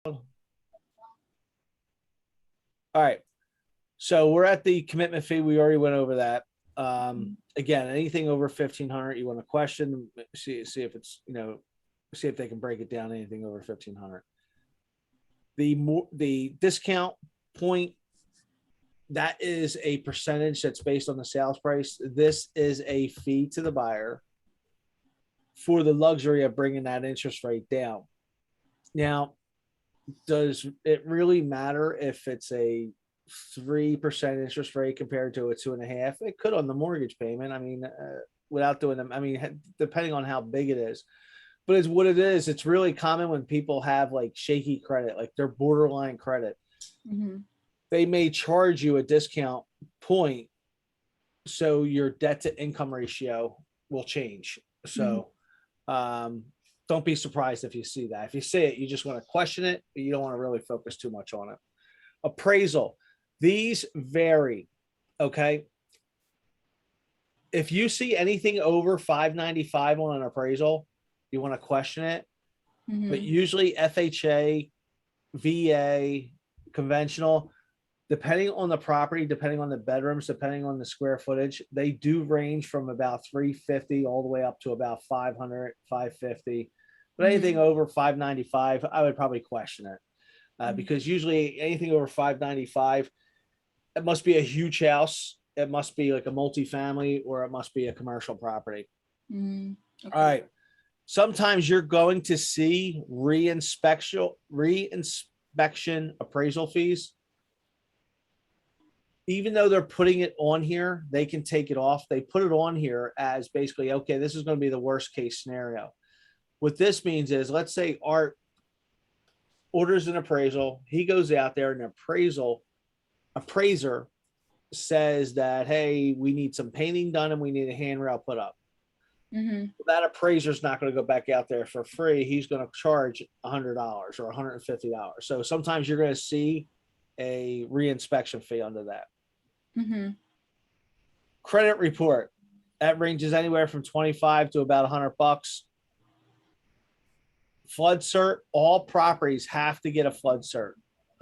All right. So we're at the commitment fee. We already went over that. Again, anything over 1,500, you want to question, see if it's, see if they can break it down. Anything over 1,500. The discount point, that is a percentage that's based on the sales price. This is a fee to the buyer for the luxury of bringing that interest rate down. Now, does it really matter if it's a 3% interest rate compared to a 2.5%? It could on the mortgage payment. I mean, without doing them, I mean, depending on how big it is. But it's what it is. It's really common when people have like shaky credit, like they're borderline credit. Mm-hmm. They may charge you a discount point, so your debt to income ratio will change. So don't be surprised if you see that. If you see it, you just want to question it, but you don't want to really focus too much on it. Appraisal. These vary. Okay. If you see anything over 595 on an appraisal, you want to question it. But usually FHA, VA, conventional, depending on the property, depending on the bedrooms, depending on the square footage, they do range from about 350 all the way up to about 500, 550. But anything over 595, I would probably question it. Because usually anything over 595, it must be a huge house. It must be like a multifamily, or it must be a commercial property. Okay. All right. Sometimes you're going to see reinspection appraisal fees. Even though they're putting it on here, they can take it off. They put it on here as basically, okay, this is going to be the worst case scenario. What this means is, let's say Art orders an appraisal. He goes out there, and appraiser says that, hey, we need some painting done and we need a handrail put up. That appraiser's not going to go back out there for free. He's going to charge $100 or $150. So sometimes you're going to see a reinspection fee under that. Credit report, that ranges anywhere from 25 to about $100. Flood cert, all properties have to get a flood cert.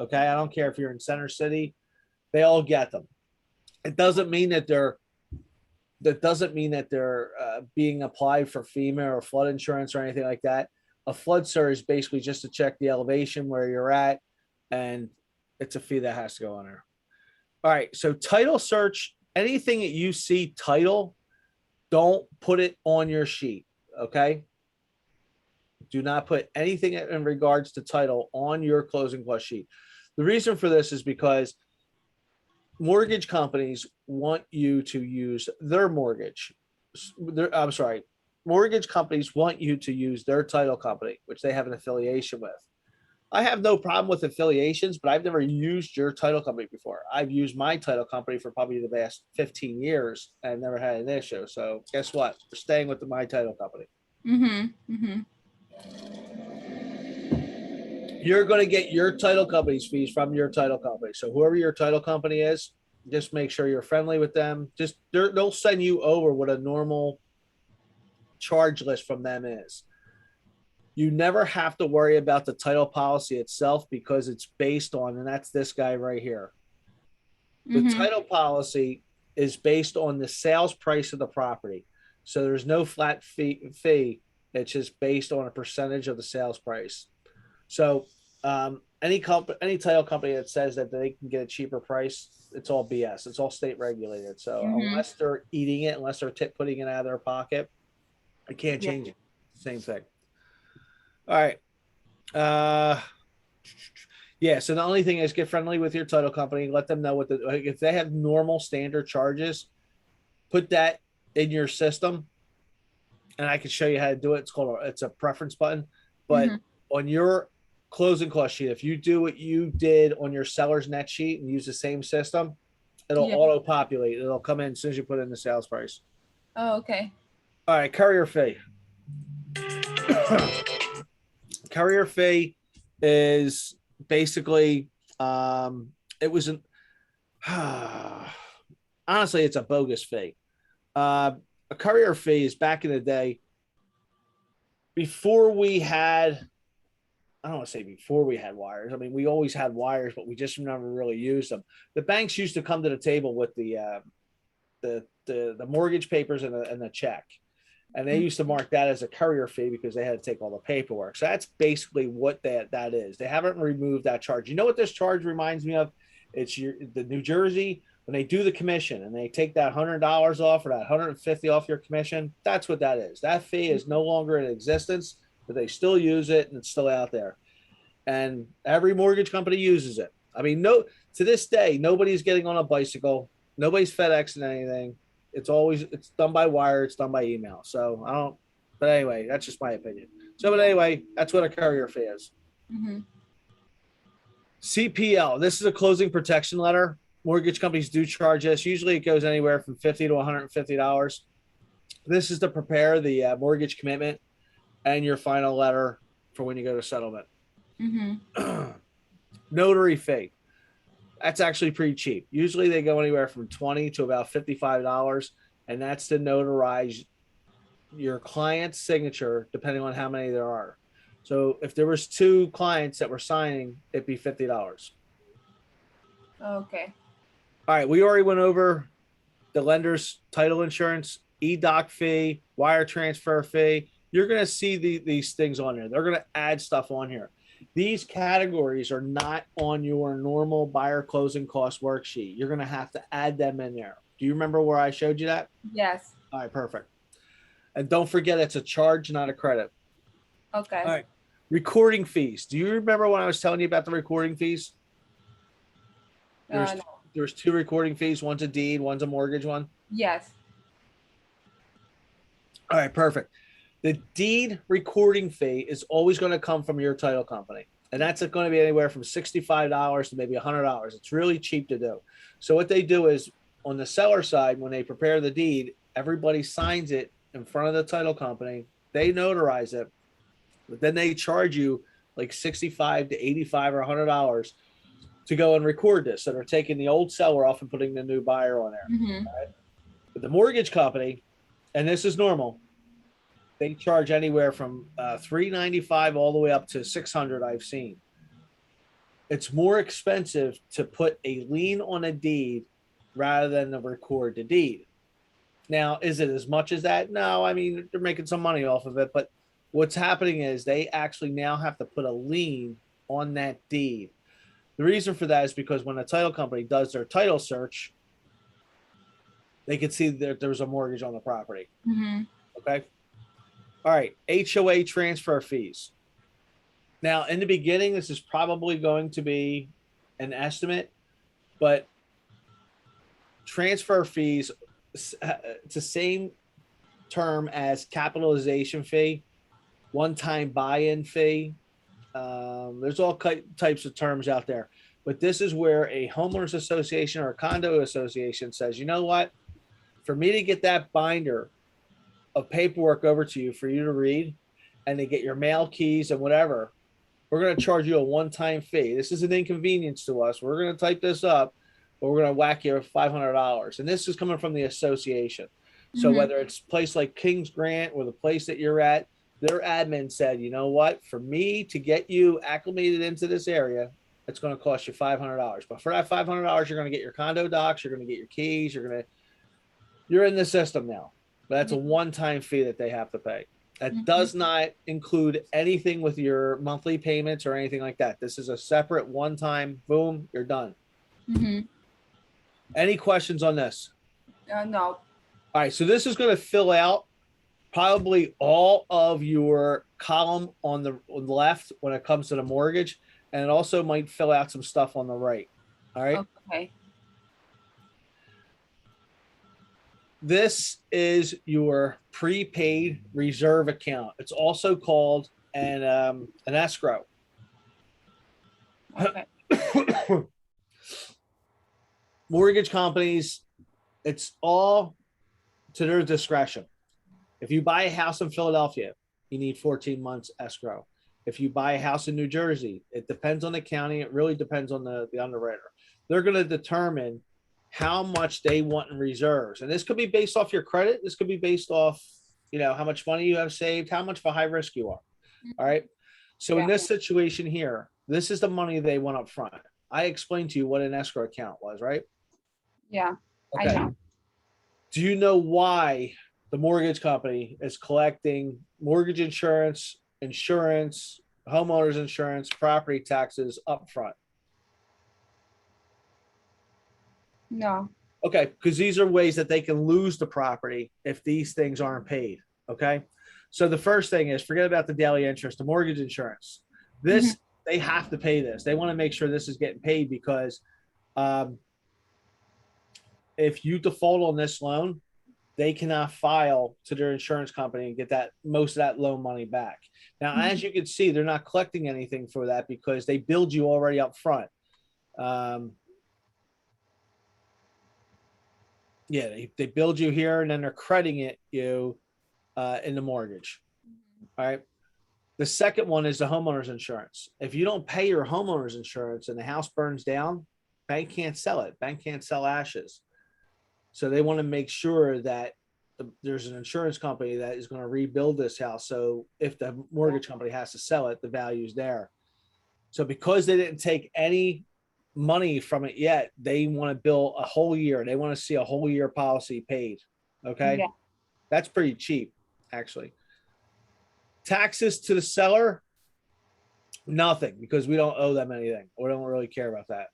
Okay, I don't care if you're in Center City, they all get them. It doesn't mean that they're being applied for FEMA or flood insurance or anything like that. A flood cert is basically just to check the elevation where you're at, and it's a fee that has to go on there. All right, so title search, anything that you see title, don't put it on your sheet, okay? Do not put anything in regards to title on your closing cost sheet. The reason for this is because mortgage companies want you to use their mortgage. Mortgage companies want you to use their title company, which they have an affiliation with. I have no problem with affiliations, but I've never used your title company before. I've used my title company for probably the past 15 years and never had an issue. So guess what? We're staying with my title company. You're going to get your title company's fees from your title company. So whoever your title company is, just make sure you're friendly with them. Just they'll send you over what a normal charge list from them is. You never have to worry about the title policy itself because it's based on, and that's this guy right here. The title policy is based on the sales price of the property. So there's no flat fee. It's just based on a percentage of the sales price. So any title company that says that they can get a cheaper price, it's all BS. It's all state regulated. So unless they're eating it, unless they're putting it out of their pocket, I can't change it. Same thing. All right. So the only thing is, get friendly with your title company. Let them know if they have normal standard charges, put that in your system, and I can show you how to do it. It's a preference button, but on your closing cost sheet, if you do what you did on your seller's net sheet and use the same system, it'll auto populate. It'll come in as soon as you put in the sales price. Oh, okay. All right, courier fee. Courier fee is basically honestly, it's a bogus fee. A courier fee is back in the day before we had I don't want to say before we had wires. I mean, we always had wires, but we just never really used them. The banks used to come to the table with the mortgage papers and the check, and they used to mark that as a courier fee because they had to take all the paperwork. So that's basically what that is. They haven't removed that charge. You know what this charge reminds me of? It's the New Jersey when they do the commission and they take that $100 off or that 150 off your commission. That's what that is. That fee is no longer in existence, but they still use it and it's still out there. And every mortgage company uses it. I mean, no, to this day, nobody's getting on a bicycle. Nobody's FedExing anything. It's done by wire. It's done by email. So I don't. But anyway, that's just my opinion. So, but anyway, that's what a courier fee is. Mm-hmm. CPL. This is a closing protection letter. Mortgage companies do charge this. Usually, it goes anywhere from $50 to $150. This is to prepare the mortgage commitment and your final letter for when you go to settlement. Mm-hmm. Notary fee. That's actually pretty cheap. Usually they go anywhere from $20 to about $55, and that's to notarize your client's signature, depending on how many there are. So if there was 2 clients that were signing, it'd be $50. Okay. All right, we already went over the lender's title insurance, e-doc fee, wire transfer fee. You're going to see these things on there. They're going to add stuff on here. These categories are not on your normal buyer closing cost worksheet. You're going to have to add them in there. Do you remember where I showed you that? Yes. All right, perfect. And don't forget, it's a charge, not a credit. Okay. All right. Recording fees. Do you remember when I was telling you about the recording fees? No. There's 2 recording fees. One's a deed, one's a mortgage one. Yes. All right, perfect. The deed recording fee is always going to come from your title company. And that's going to be anywhere from $65 to maybe $100. It's really cheap to do. So what they do is on the seller side, when they prepare the deed, everybody signs it in front of the title company. They notarize it, but then they charge you like $65 to $85 or $100 to go and record this. So they're taking the old seller off and putting the new buyer on there. Mm-hmm. Right? But the mortgage company, and this is normal, they charge anywhere from $395 all the way up to $600. I've seen. It's more expensive to put a lien on a deed rather than to record the deed. Now, is it as much as that? No, I mean, they're making some money off of it, but what's happening is they actually now have to put a lien on that deed. The reason for that is because when a title company does their title search, they can see that there's a mortgage on the property. Mm-hmm. Okay. All right. HOA transfer fees. Now, in the beginning, this is probably going to be an estimate, but transfer fees, it's the same term as capitalization fee, one-time buy-in fee. There's all types of terms out there, but this is where a homeowners association or a condo association says, you know what, for me to get that binder of paperwork over to you for you to read and to get your mail keys and whatever, we're going to charge you a one-time fee. This is an inconvenience to us. We're going to type this up, but we're going to whack you $500. And this is coming from the association. So whether it's a place like King's Grant or the place that you're at, their admin said, you know what, for me to get you acclimated into this area, it's going to cost you $500. But for that $500, you're going to get your condo docs, you're going to get your keys, you're in the system now. But that's a one-time fee that they have to pay. That does not include anything with your monthly payments or anything like that. This is a separate one-time, boom, you're done. Mm-hmm. Any questions on this? No. All right, so this is going to fill out probably all of your column on the left when it comes to the mortgage, and it also might fill out some stuff on the right. All right. Okay. This is your prepaid reserve account. It's also called an escrow. Okay. Mortgage companies, it's all to their discretion. If you buy a house in Philadelphia, you need 14 months escrow. If you buy a house in New Jersey, it depends on the county. It really depends on the underwriter. They're going to determine how much they want in reserves. And this could be based off your credit. This could be based off, how much money you have saved, how much of a high risk you are. All right. So in Yeah. this situation here, this is the money they want up front. I explained to you what an escrow account was, right? Yeah. I Okay. know. Do you know why the mortgage company is collecting mortgage insurance, homeowners insurance, property taxes up front? No. Okay, because these are ways that they can lose the property if these things aren't paid. Okay. So the first thing is forget about the daily interest, the mortgage insurance. Hmm. This, they have to pay this. They want to make sure this is getting paid because um, if you default on this loan, they cannot file to their insurance company and get that most of that loan money back. Now, as you can see, they're not collecting anything for that because they billed you already up front. Um, yeah, they billed you here and then they're crediting it you in the mortgage. All right. The second one is the homeowner's insurance. If you don't pay your homeowner's insurance and the house burns down, bank can't sell it. Bank can't sell ashes. So they want to make sure that there's an insurance company that is going to rebuild this house. So if the mortgage company has to sell it, the value's there. So because they didn't take any money from it yet, they want to bill a whole year. They want to see a whole year policy paid. Okay. Yeah. That's pretty cheap, actually. Taxes to the seller, nothing, because we don't owe them anything. We don't really care about that.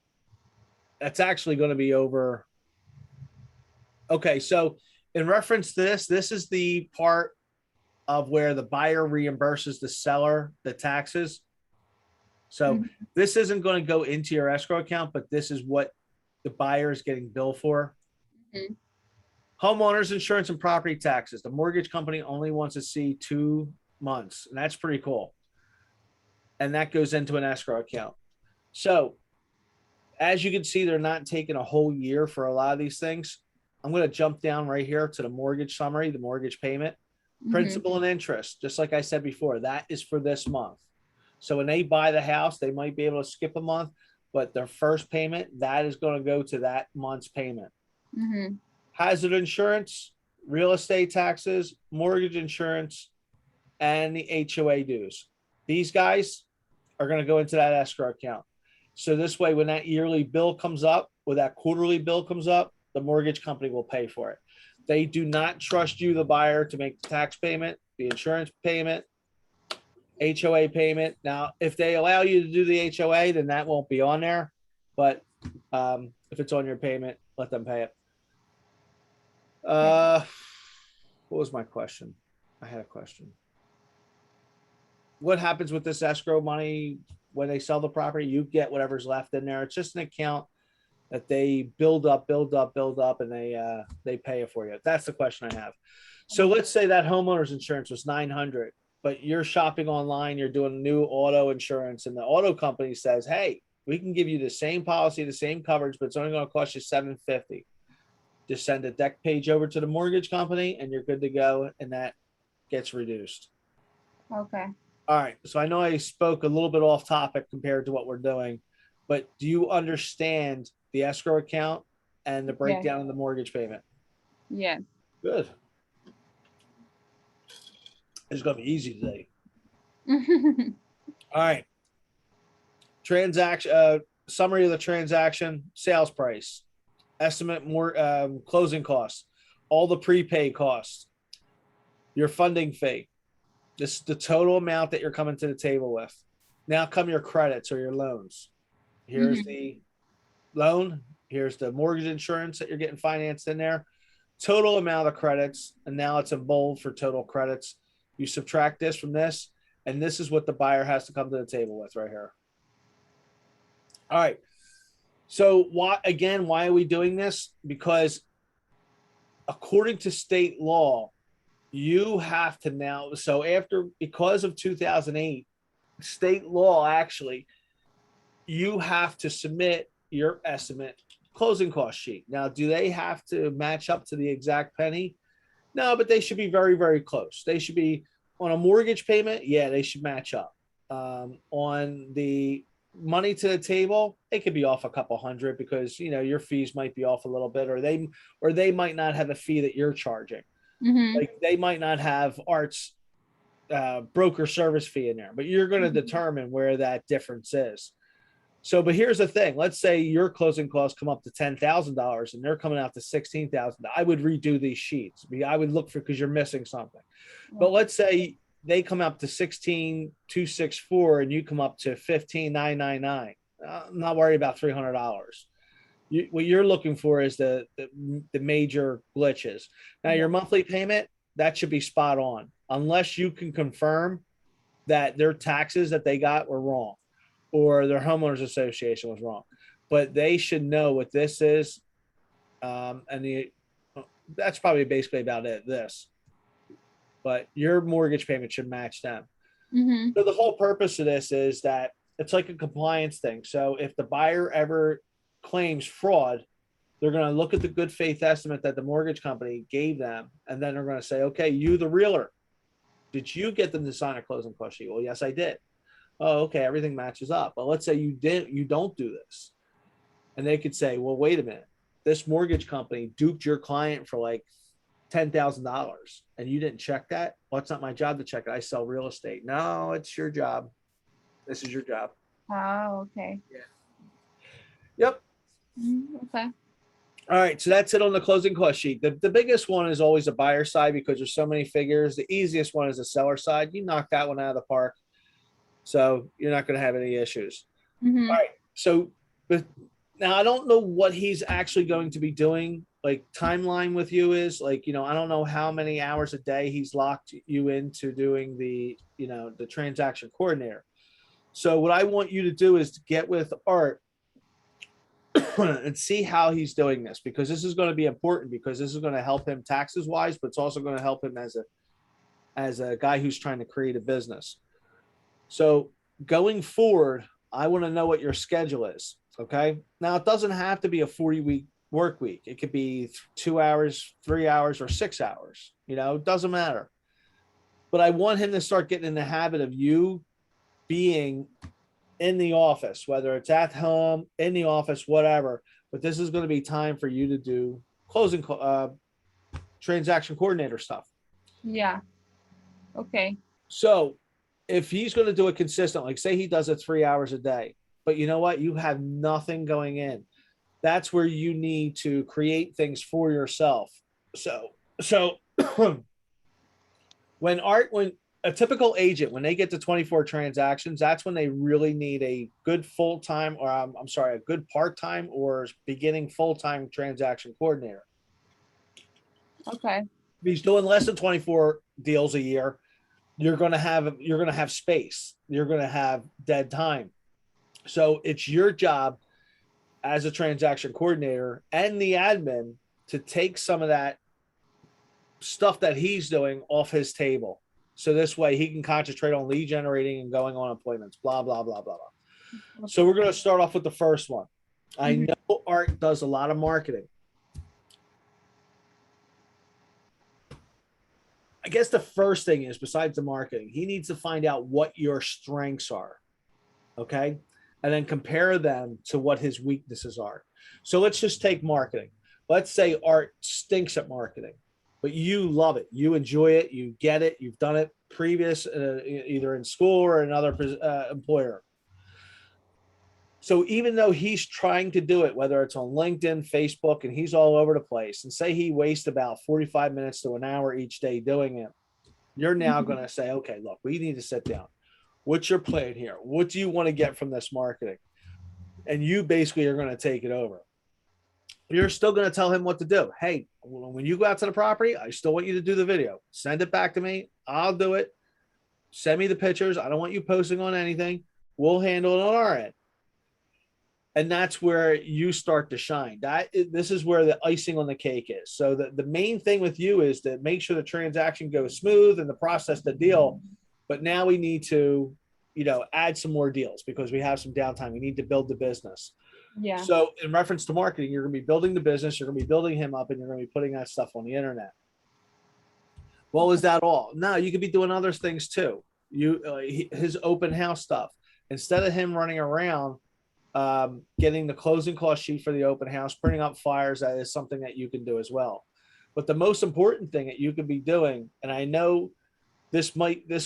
That's actually going to be over. Okay. So in reference to this, this is the part of where the buyer reimburses the seller the taxes. So Mhm. this isn't going to go into your escrow account, but this is what the buyer is getting billed for. Mhm. Homeowners insurance and property taxes. The mortgage company only wants to see 2 months, and that's pretty cool. And that goes into an escrow account. So as you can see, they're not taking a whole year for a lot of these things. I'm going to jump down right here to the mortgage summary, the mortgage payment, Mhm. principal and interest. Just like I said before, that is for this month. So when they buy the house, they might be able to skip a month, but their first payment, that is going to go to that month's payment. Mhm. Hazard insurance, real estate taxes, mortgage insurance, and the HOA dues. These guys are going to go into that escrow account. So this way, when that yearly bill comes up or that quarterly bill comes up, the mortgage company will pay for it. They do not trust you, the buyer, to make the tax payment, the insurance payment, HOA payment. Now, if they allow you to do the HOA, then that won't be on there. But if it's on your payment, let them pay it. Yeah. What was my question? I had a question. What happens with this escrow money when they sell the property? You get whatever's left in there. It's just an account that they build up, and they pay it for you. That's the question I have. So let's say that homeowner's insurance was 900, but you're shopping online, you're doing new auto insurance, and the auto company says, "Hey, we can give you the same policy, the same coverage, but it's only going to cost you 750." Just send a deck page over to the mortgage company, and you're good to go, and that gets reduced. Okay. All right. So I know I spoke a little bit off topic compared to what we're doing, but do you understand the escrow account and the Yes. breakdown of the mortgage payment? Yes. Good. It's going to be easy today. All right. Transaction summary of the transaction, sales price, estimate more closing costs, all the prepaid costs, your funding fee. This is the total amount that you're coming to the table with. Now come your credits or your loans. Here's Mhm. the loan. Here's the mortgage insurance that you're getting financed in there. Total amount of credits. And now it's in bold for total credits. You subtract this from this, and this is what the buyer has to come to the table with right here. All right. So why are we doing this? Because according to state law, you have to now, so after, because of 2008, state law actually, you have to submit your estimate closing cost sheet. Now, do they have to match up to the exact penny? No, but they should be very, very close. They should be on a mortgage payment. Yeah, they should match up. On the money to the table, they could be off a couple hundred because your fees might be off a little bit, or they might not have a fee that you're charging. Mhm. Like they might not have arts. broker service fee in there, but you're going to Mhm. determine where that difference is. So, but here's the thing. Let's say your closing costs come up to $10,000 and they're coming out to 16,000. I would redo these sheets. I would look for, because you're missing something. But Okay. let's say they come up to 16,264 and you come up to 15,999. I'm not worried about $300. What you're looking for is the major glitches. Now, Yeah. your monthly payment, that should be spot on, unless you can confirm that their taxes that they got were wrong or their homeowners association was wrong. But they should know what this is. And that's probably basically about it. This, but your mortgage payment should match them. Mm-hmm. So the whole purpose of this is that it's like a compliance thing. So if the buyer ever claims fraud, they're going to look at the good faith estimate that the mortgage company gave them, and then they're going to say, okay, you, the realtor, did you get them to sign a closing cost sheet? Well, yes, I did. Oh, okay, everything matches up. But let's say you don't do this. And they could say, well, wait a minute. This mortgage company duped your client for like $10,000 and you didn't check that. Well, it's not my job to check it. I sell real estate. No, it's your job. This is your job. Oh, okay. Yeah. Yep. Okay. All right. So that's it on the closing cost sheet. The biggest one is always the buyer side because there's so many figures. The easiest one is the seller side. You knock that one out of the park. So you're not going to have any issues. Mm-hmm. All right. So, but now I don't know what he's actually going to be doing. Like timeline with you is like, I don't know how many hours a day he's locked you into doing the transaction coordinator. So what I want you to do is to get with Art and see how he's doing this, because this is going to be important, because this is going to help him taxes wise, but it's also going to help him as a guy who's trying to create a business. So going forward, I want to know what your schedule is. Okay. Now it doesn't have to be a 40-week work week. It could be 2 hours, 3 hours, or 6 hours. It doesn't matter. But I want him to start getting in the habit of you being in the office, whether it's at home, in the office, whatever. But this is going to be time for you to do closing transaction coordinator stuff. Yeah. Okay. So if he's going to do it consistent, like say he does it 3 hours a day, but you know what? You have nothing going in. That's where you need to create things for yourself. So when a typical agent, when they get to 24 transactions, that's when they really need a good full-time, or I'm sorry, a good part-time or beginning full-time transaction coordinator. Okay. If he's doing less than 24 deals a year, you're going to have space. You're going to have dead time. So it's your job as a transaction coordinator and the admin to take some of that stuff that he's doing off his table. So this way he can concentrate on lead generating and going on appointments, blah, blah, blah, blah, blah. So we're going to start off with the first one. I know Art does a lot of marketing. I guess the first thing is, besides the marketing, he needs to find out what your strengths are. Okay. And then compare them to what his weaknesses are. So let's just take marketing. Let's say Art stinks at marketing, but you love it. You enjoy it. You get it. You've done it previous, either in school or another employer. So even though he's trying to do it, whether it's on LinkedIn, Facebook, and he's all over the place, and say he wastes about 45 minutes to an hour each day doing it, you're now going to say, okay, look, we need to sit down. What's your plan here? What do you want to get from this marketing? And you basically are going to take it over. You're still going to tell him what to do. Hey, when you go out to the property, I still want you to do the video. Send it back to me. I'll do it. Send me the pictures. I don't want you posting on anything. We'll handle it on our end. And that's where you start to shine. This is where the icing on the cake is. So the main thing with you is to make sure the transaction goes smooth and the process the deal. But now we need to, add some more deals because we have some downtime. We need to build the business. Yeah. So in reference to marketing, you're going to be building the business, you're going to be building him up, and you're going to be putting that stuff on the internet. Well, is that all? No, you could be doing other things too. His open house stuff. Instead of him running around getting the closing cost sheet for the open house, printing up flyers, that is something that you can do as well. But the most important thing that you could be doing, and I know this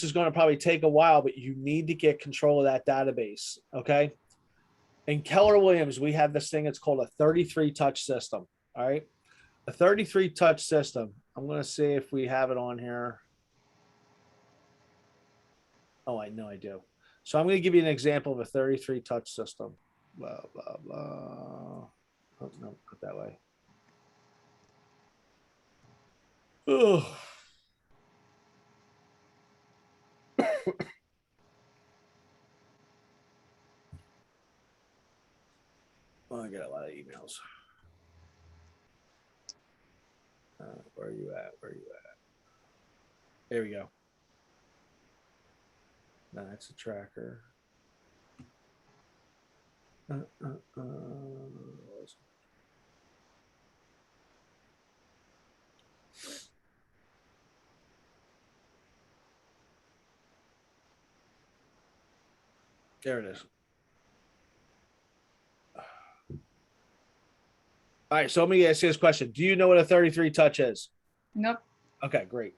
is going to probably take a while, but you need to get control of that database. Okay. In Keller Williams, we have this thing. It's called a 33 touch system. All right. A 33 touch system. I'm going to see if we have it on here. Oh, I know I do. So I'm going to give you an example of a 33 touch system. Blah, blah, blah. Oh, no, put that way. Oh. Oh, I get a lot of emails. Where are you at? Where are you at? There we go. No, that's a tracker. There it is. All right, so let me ask you this question. Do you know what a 33 touch is? Nope. Okay, great.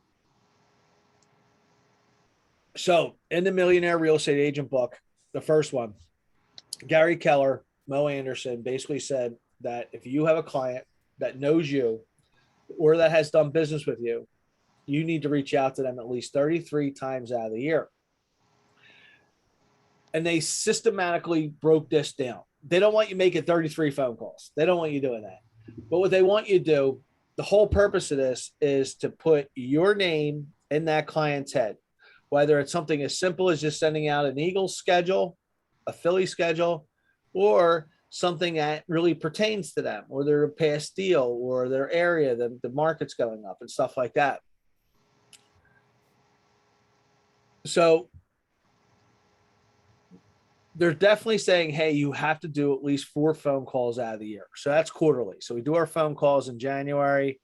So in the Millionaire Real Estate Agent book, the first one, Gary Keller, Mo Anderson basically said that if you have a client that knows you or that has done business with you, you need to reach out to them at least 33 times out of the year. And they systematically broke this down. They don't want you making 33 phone calls. They don't want you doing that. But what they want you to do, the whole purpose of this is to put your name in that client's head, whether it's something as simple as just sending out an Eagles schedule, a Philly schedule, or something that really pertains to them or their past deal or their area, the market's going up and stuff like that. So they're definitely saying, hey, you have to do at least 4 phone calls out of the year. So that's quarterly. So we do our phone calls in January,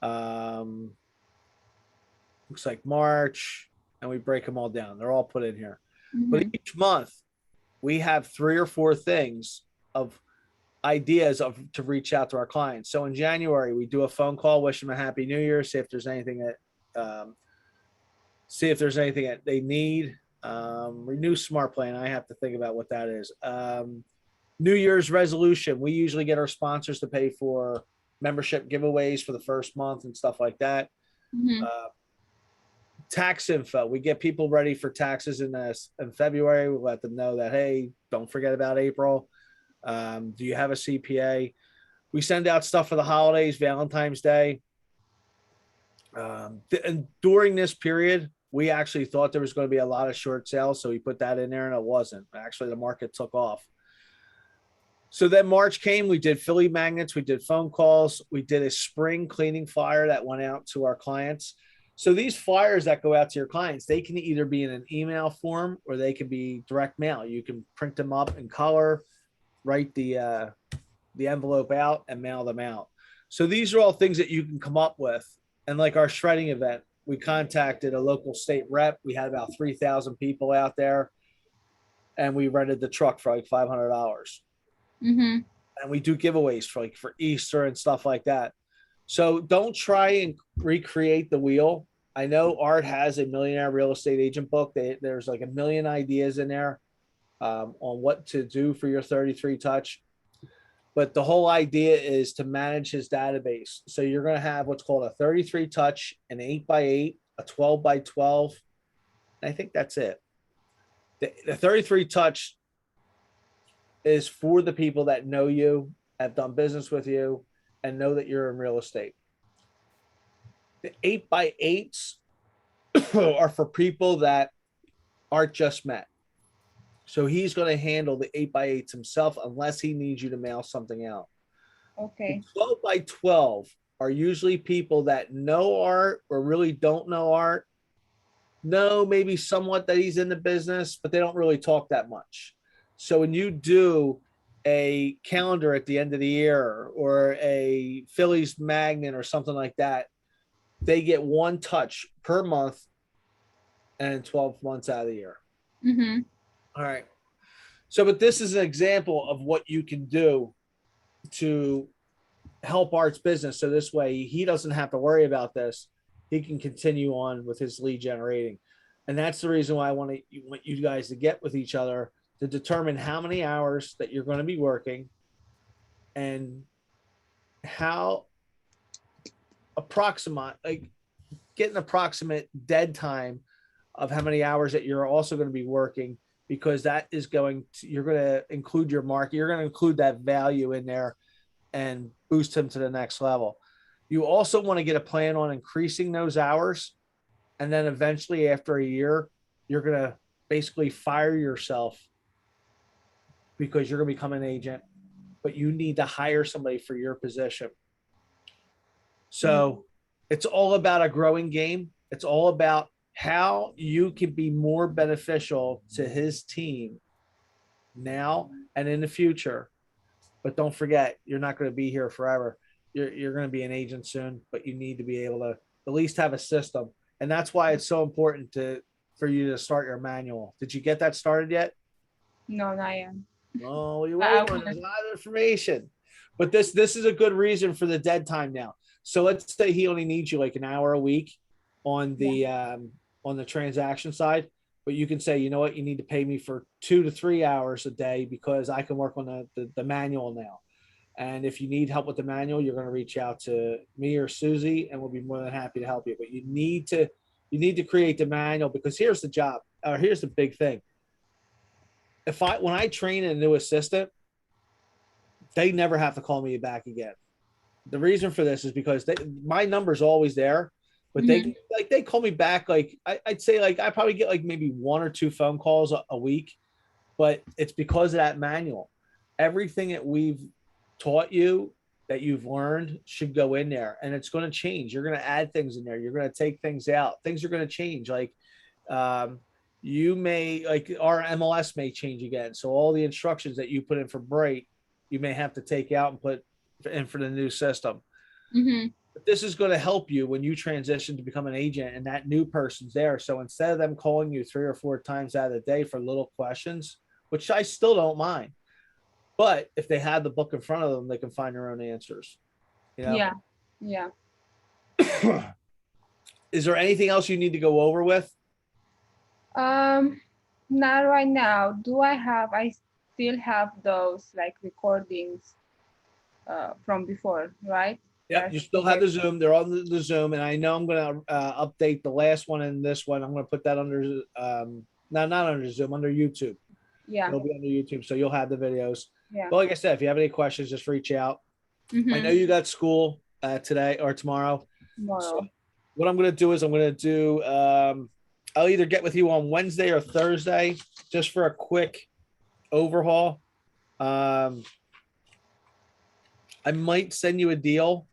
looks like March, and we break them all down. They're all put in here. Mm-hmm. But each month we have 3 or 4 things of ideas of to reach out to our clients. So in January, we do a phone call, wish them a happy new year, see if there's anything that they need. Renew smart plan. I have to think about what that is. New Year's resolution. We usually get our sponsors to pay for membership giveaways for the first month and stuff like that. Mm-hmm. Tax info. We get people ready for taxes in February. We let them know that, hey, don't forget about April. Do you have a CPA? We send out stuff for the holidays, Valentine's Day. And during this period, we actually thought there was going to be a lot of short sales. So we put that in there and it wasn't. Actually, the market took off. So then March came, we did Philly magnets, we did phone calls, we did a spring cleaning flyer that went out to our clients. So these flyers that go out to your clients, they can either be in an email form or they can be direct mail. You can print them up in color, write the envelope out and mail them out. So these are all things that you can come up with. And like our shredding event, we contacted a local state rep. We had about 3,000 people out there and we rented the truck for like $500. Mm-hmm. And we do giveaways for Easter and stuff like that. So don't try and recreate the wheel. I know Art has a Millionaire Real Estate Agent book. There's like a million ideas in there on what to do for your 33 touch. But the whole idea is to manage his database. So you're going to have what's called a 33 touch, an 8x8, a 12x12. I think that's it. The 33 touch is for the people that know you, have done business with you, and know that you're in real estate. The 8x8s are for people that Art just met. So he's going to handle the 8x8s himself unless he needs you to mail something out. Okay. The 12x12 are usually people that know Art or really don't know Art, know maybe somewhat that he's in the business, but they don't really talk that much. So when you do a calendar at the end of the year or a Phillies magnet or something like that, they get 1 touch per month and 12 months out of the year. Mm-hmm. All right. So, but this is an example of what you can do to help Art's business. So this way he doesn't have to worry about this. he can continue on with his lead generating. And that's the reason why I want you guys to get with each other to determine how many hours that you're going to be working and how approximate, like get an approximate dead time of how many hours that you're also going to be working, because that is going to, you're going to include your market, you're going to include that value in there and boost him to the next level. You also want to get a plan on increasing those hours. And then eventually after a year, you're going to basically fire yourself because you're going to become an agent, but you need to hire somebody for your position. So it's all about a growing game. It's all about how you can be more beneficial to his team now and in the future. But don't forget, you're not going to be here forever. You're going to be an agent soon, but you need to be able to at least have a system. And that's why it's so important for you to start your manual. Did you get that started yet? No, not yet. Oh, you're I waiting on a lot of information. But this is a good reason for the dead time now. So let's say he only needs you like an hour a week on the transaction side, but you can say, you know what, you need to pay me for 2 to 3 hours a day because I can work on the manual now. And if you need help with the manual, you're going to reach out to me or Susie, and we'll be more than happy to help you. But you need to create the manual, because here's the job, or here's the big thing. When I train a new assistant, they never have to call me back again. The reason for this is because my number's always there, but they call me back. Like I'd say like I probably get like maybe 1 or 2 phone calls a week, but it's because of that manual. Everything that we've taught you that you've learned should go in there, and it's going to change. You're going to add things in there. You're going to take things out. Things are going to change. Like you may, like our MLS may change again. So all the instructions that you put in for Bright, you may have to take out and put in for the new system. But this is going to help you when you transition to become an agent and that new person's there. So instead of them calling you 3 or 4 times out of the day for little questions, which I still don't mind, but if they have the book in front of them, they can find their own answers. You know? Yeah. Is there anything else you need to go over with? Not right now. I still have those like recordings from before, right? Yep, you still have the Zoom. They're on the Zoom, and I know I'm going to update the last one and this one. I'm going to put that under, not under Zoom, under YouTube. Yeah. It'll be under YouTube, so you'll have the videos. Yeah. But like I said, if you have any questions, just reach out. I know you got school today or tomorrow. So what I'm going to do is I'm going to do, I'll either get with you on Wednesday or Thursday just for a quick overhaul. I might send you a deal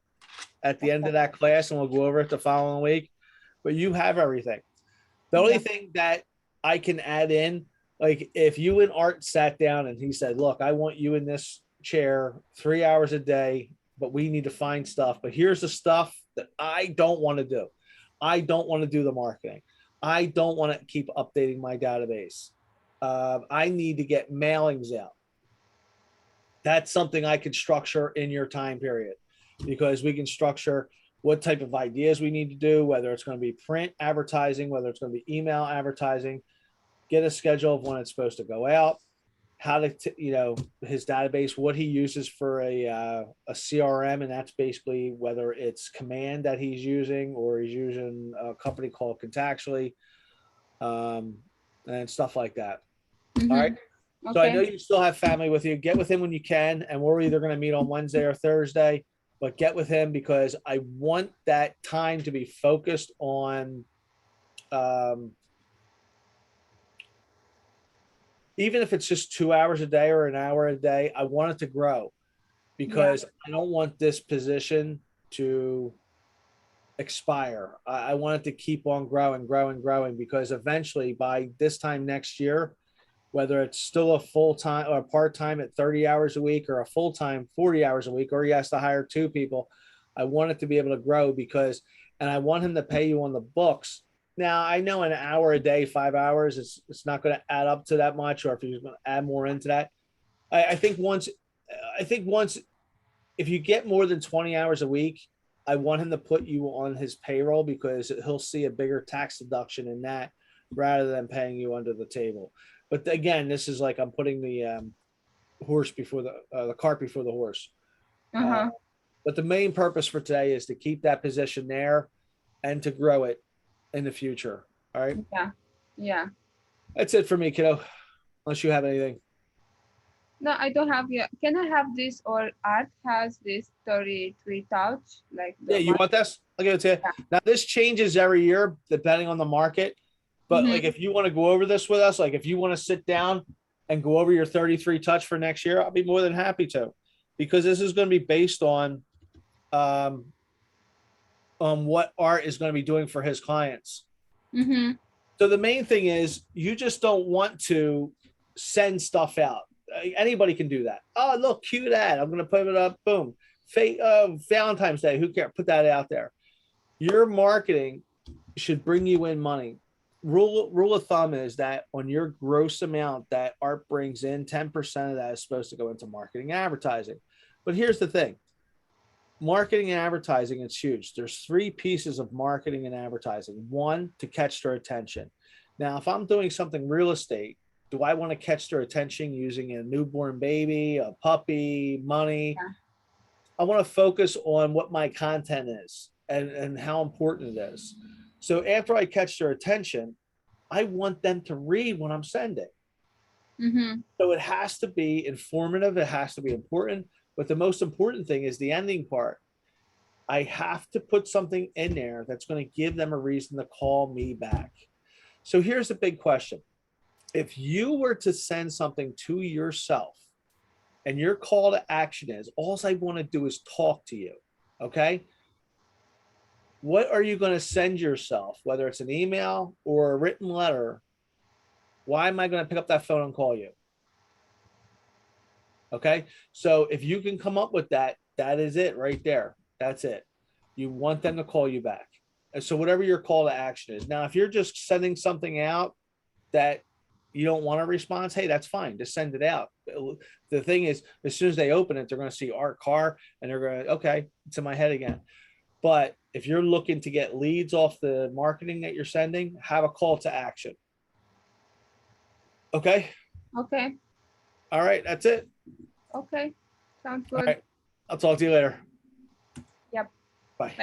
at the end of that class, and we'll go over it the following week. But you have everything. The only thing that I can add in, like if you and Art sat down and he said, look, I want you in this chair 3 hours a day, but we need to find stuff. But here's the stuff that I don't want to do. I don't want to do the marketing. I don't want to keep updating my database. I need to get mailings out. That's something I can structure in your time period, because we can structure what type of ideas we need to do, whether it's going to be print advertising, whether it's going to be email advertising, get a schedule of when it's supposed to go out, how to, his database, what he uses for a CRM. And that's basically whether it's Command that he's using or he's using a company called Contactually, and stuff like that. All right. So I know you still have family with you. Get with him when you can, and we're either going to meet on Wednesday or Thursday, but get with him because I want that time to be focused on, even if it's just 2 hours a day or an hour a day, I want it to grow, because I don't want this position to expire. I want it to keep on growing, because eventually by this time next year, whether it's still a full-time or part-time at 30 hours a week or a full-time 40 hours a week, or he has to hire 2 people, I want it to be able to grow, and I want him to pay you on the books. Now, I know an hour a day, 5 hours, it's not going to add up to that much, or if he's going to add more into that. I think once, if you get more than 20 hours a week, I want him to put you on his payroll because he'll see a bigger tax deduction in that rather than paying you under the table. But again, this is like I'm putting the horse before the cart before the horse. Uh, Uh-huh. but the main purpose for today is to keep that position there and to grow it in the future. All right. Yeah. Yeah. That's it for me, kiddo. Unless you have anything. No, I don't have yet. Can I have this, or Art has this 33 touch, like Yeah, the you one? want this? I'll give it to you. Yeah. Now, this changes every year depending on the market. But like, Mm-hmm. if you want to go over this with us, like if you want to sit down and go over your 33 touch for next year, I'll be more than happy to, because this is going to be based um, on what Art is going to be doing for his clients. Mm-hmm. So the main thing is you just don't want to send stuff out. Anybody can do that. Oh, look, cute ad. I'm going to put it up. Boom. Valentine's Day. Who cares? Put that out there. Your marketing should bring you in money. Rule of thumb is that on your gross amount that Art brings in, 10% of that is supposed to go into marketing and advertising. But here's the thing. Marketing and advertising, it's huge. There's three pieces of marketing and advertising. One, to catch their attention. Now, if I'm doing something real estate, do I want to catch their attention using a newborn baby, a puppy, money? Yeah. I want to focus on what my content is and how important it is. So after I catch their attention, I want them to read what I'm sending. Mm-hmm. So it has to be informative, it has to be important. But the most important thing is the ending part. I have to put something in there that's going to give them a reason to call me back. So here's the big question. If you were to send something to yourself and your call to action is, all I want to do is talk to you, okay? What are you going to send yourself, whether it's an email or a written letter? Why am I going to pick up that phone and call you? Okay. So if you can come up with that, that is it right there. That's it. You want them to call you back. And so whatever your call to action is. Now, if you're just sending something out that you don't want a response, hey, that's fine. Just send it out. The thing is, as soon as they open it, they're going to see Art Car and they're going to, okay, it's in my head again. But if you're looking to get leads off the marketing that you're sending, have a call to action. Okay. Okay. All right. That's it. Okay. Sounds All good. right. I'll talk to you later. Yep. Bye.